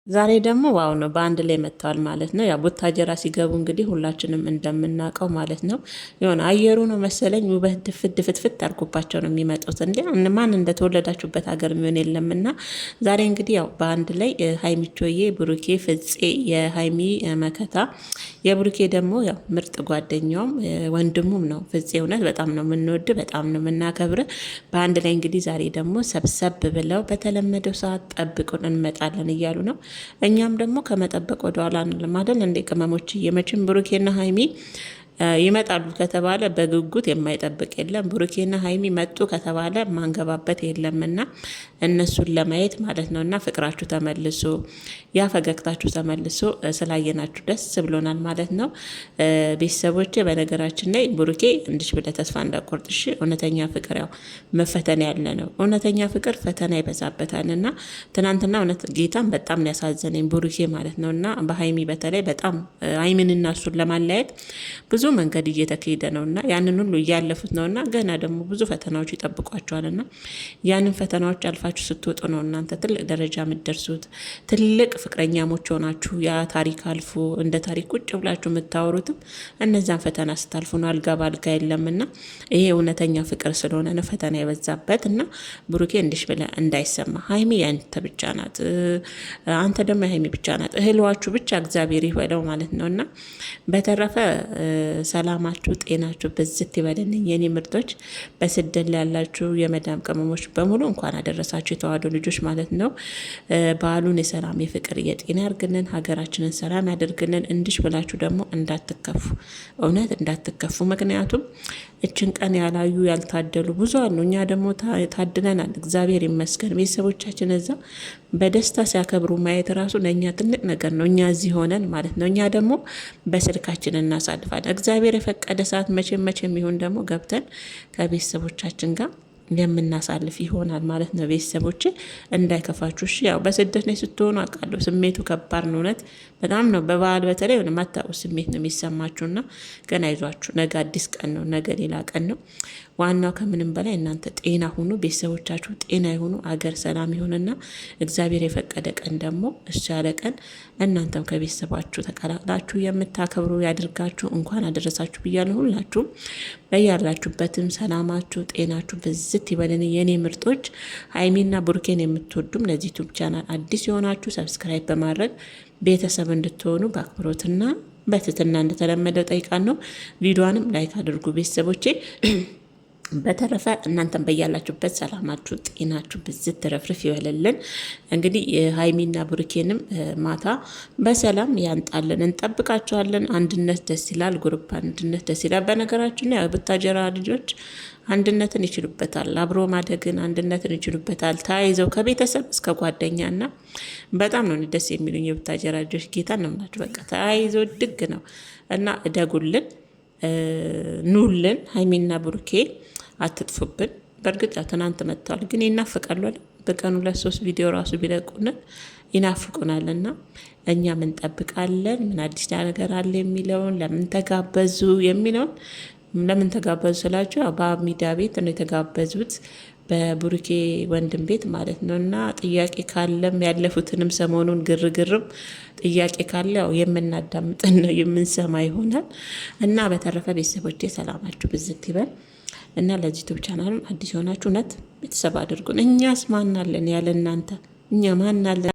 ዛሬ ደግሞ ዋው ነው በአንድ ላይ መጥተዋል ማለት ነው። ያው ቡታጀራ ሲገቡ እንግዲህ ሁላችንም እንደምናውቀው ማለት ነው የሆነ አየሩ ነው መሰለኝ ውበት ድፍት ድፍትፍት አድርጎባቸው ነው የሚመጡት። እንዴ ማን እንደተወለዳችሁበት ሀገር የሚሆን የለምና ዛሬ እንግዲህ ያው በአንድ ላይ ሀይሚቾዬ፣ ብሩኬ፣ ፍፄ የሀይሚ መከታ የብሩኬ ደግሞ ያው ምርጥ ጓደኛውም ወንድሙም ነው ፍፄ። እውነት በጣም ነው የምንወድ በጣም ነው የምናከብር። በአንድ ላይ እንግዲህ ዛሬ ደግሞ ሰብሰብ ብለው በተለመደው ሰዓት ጠብቁን እንመጣለን እያሉ ነው። እኛም ደግሞ ከመጠበቅ ወደኋላ አንልም አይደል እንዴ ቅመሞች። የመቼም ብሩኬና ሀይሚ ይመጣሉ ከተባለ በጉጉት የማይጠብቅ የለም። ብሩኬና ሀይሚ መጡ ከተባለ ማንገባበት የለምና እነሱን ለማየት ማለት ነው። እና ፍቅራችሁ ተመልሶ ያ ፈገግታችሁ ተመልሶ ስላየናችሁ ደስ ብሎናል ማለት ነው። ቤተሰቦቼ በነገራችን ላይ ብሩኬ እንድሽ ብለ ተስፋ እንዳቆርጥሽ። እውነተኛ ፍቅር ያው መፈተን ያለ ነው። እውነተኛ ፍቅር ፈተና ይበዛበታል። እና ትናንትና እውነት ጌታን በጣም ነው ያሳዘነኝ ብሩኬ ማለት ነው። እና በሀይሚ በተለይ በጣም ሀይሚንና እሱን ለማለያየት ብዙ መንገድ እየተካሄደ ነውና ያንን ሁሉ እያለፉት ነውና ገና ደግሞ ብዙ ፈተናዎች ይጠብቋቸዋልና ያንን ፈተናዎች አልፋችሁ ስትወጡ ነው እናንተ ትልቅ ደረጃ የምትደርሱት። ትልቅ ፍቅረኛሞች ሆናችሁ ያ ታሪክ አልፎ እንደ ታሪክ ቁጭ ብላችሁ የምታወሩትም እነዛን ፈተና ስታልፉ ነው። አልጋ ባልጋ የለምና ይሄ እውነተኛ ፍቅር ስለሆነ ነው ፈተና የበዛበት። እና ብሩኬ እንድሽ ብለ እንዳይሰማ ሀይሚ ያንተ ብቻ ናት፣ አንተ ደግሞ የሀይሚ ብቻ ናት። እህልዋችሁ ብቻ እግዚአብሔር ይበለው ማለት ነው። እና በተረፈ ሰላማችሁ ጤናችሁ በዝት ይበልልኝ የኔ ምርጦች። በስደት ላይ ያላችሁ የመዳም ቅመሞች በሙሉ እንኳን አደረሳችሁ የተዋህዶ ልጆች ማለት ነው። በዓሉን የሰላም የፍቅር የጤና ያርግልን፣ ሀገራችንን ሰላም ያደርግልን። እንድሽ ብላችሁ ደግሞ እንዳትከፉ፣ እውነት እንዳትከፉ። ምክንያቱም እችን ቀን ያላዩ ያልታደሉ ብዙ አሉ። እኛ ደግሞ ታድለናል እግዚአብሔር ይመስገን። ቤተሰቦቻችን እዛ በደስታ ሲያከብሩ ማየት ራሱ ለእኛ ትልቅ ነገር ነው። እኛ እዚህ ሆነን ማለት ነው። እኛ ደግሞ በስልካችን እናሳልፋለን። እግዚአብሔር የፈቀደ ሰዓት መቼም ይሁን ደግሞ ገብተን ከቤተሰቦቻችን ጋር የምናሳልፍ ይሆናል ማለት ነው። ቤተሰቦች እንዳይከፋችሁ እሺ። ያው በስደት ላይ ስትሆኑ አውቃለሁ ስሜቱ ከባድ ነው። እውነት በጣም ነው። በበዓል በተለይ ሆነ ማታውቁ ስሜት ነው የሚሰማችሁና ገና ይዟችሁ ነገ አዲስ ቀን ነው፣ ነገ ሌላ ቀን ነው። ዋናው ከምንም በላይ እናንተ ጤና ሁኑ፣ ቤተሰቦቻችሁ ጤና ይሁኑ፣ አገር ሰላም ይሁንና እግዚአብሔር የፈቀደ ቀን ደግሞ እሱ ያለ ቀን እናንተም ከቤተሰባችሁ ተቀላቅላችሁ የምታከብሩ ያድርጋችሁ። እንኳን አደረሳችሁ ብያለሁ። ሁላችሁም በያላችሁበትም ሰላማችሁ ጤናችሁ ብዝት ይበልን የኔ ምርጦች። ሀይሚና ብሩኬን የምትወዱም ለዚህ ዩቲዩብ ቻናል አዲስ የሆናችሁ ሰብስክራይብ በማድረግ ቤተሰብ እንድትሆኑ በአክብሮትና በትህትና እንደተለመደው ጠይቃን ነው። ቪዲዮንም ላይክ አድርጉ ቤተሰቦቼ። በተረፈ እናንተም በያላችሁበት ሰላማችሁ ጤናችሁ ብዝት ትረፍርፍ ይበልልን። እንግዲህ ሀይሚና ብሩኬንም ማታ በሰላም ያንጣልን፣ እንጠብቃቸዋለን። አንድነት ደስ ይላል፣ ግሩፕ አንድነት ደስ ይላል። በነገራችን ላይ ቡታጀራ ልጆች አንድነትን ይችሉበታል፣ አብሮ ማደግን አንድነትን ይችሉበታል። ተያይዘው ከቤተሰብ እስከ ጓደኛና በጣም ነው ደስ የሚሉኝ የቡታጀራ ልጆች። ጌታ ነው የምላችሁ። በቃ ተያይዘው ድግ ነው እና እደጉልን፣ ኑልን። ሀይሚና ብሩኬ አትጥፉብን። በእርግጥ ትናንት መጥተዋል፣ ግን ይናፍቃሉ። በቀኑ 2-3 ቪዲዮ ራሱ ቢለቁንን ይናፍቁናልና እኛም እንጠብቃለን። ምን አዲስ ነገር አለ የሚለውን ለምን ተጋበዙ የሚለውን ለምን ተጋበዙ ስላችሁ በአብ ሚዲያ ቤት ነው የተጋበዙት፣ በብሩኬ ወንድም ቤት ማለት ነው። እና ጥያቄ ካለም ያለፉትንም ሰሞኑን ግርግርም ጥያቄ ካለ ያው የምናዳምጥን ነው የምንሰማ ይሆናል። እና በተረፈ ቤተሰቦቼ ሰላማችሁ ብዝት ይበል። እና ለዚህ ዩቲዩብ ቻናልም አዲስ የሆናችሁ እውነት ቤተሰብ አድርጉን። እኛስ ማናለን ያለ እናንተ? እኛ ማናለን?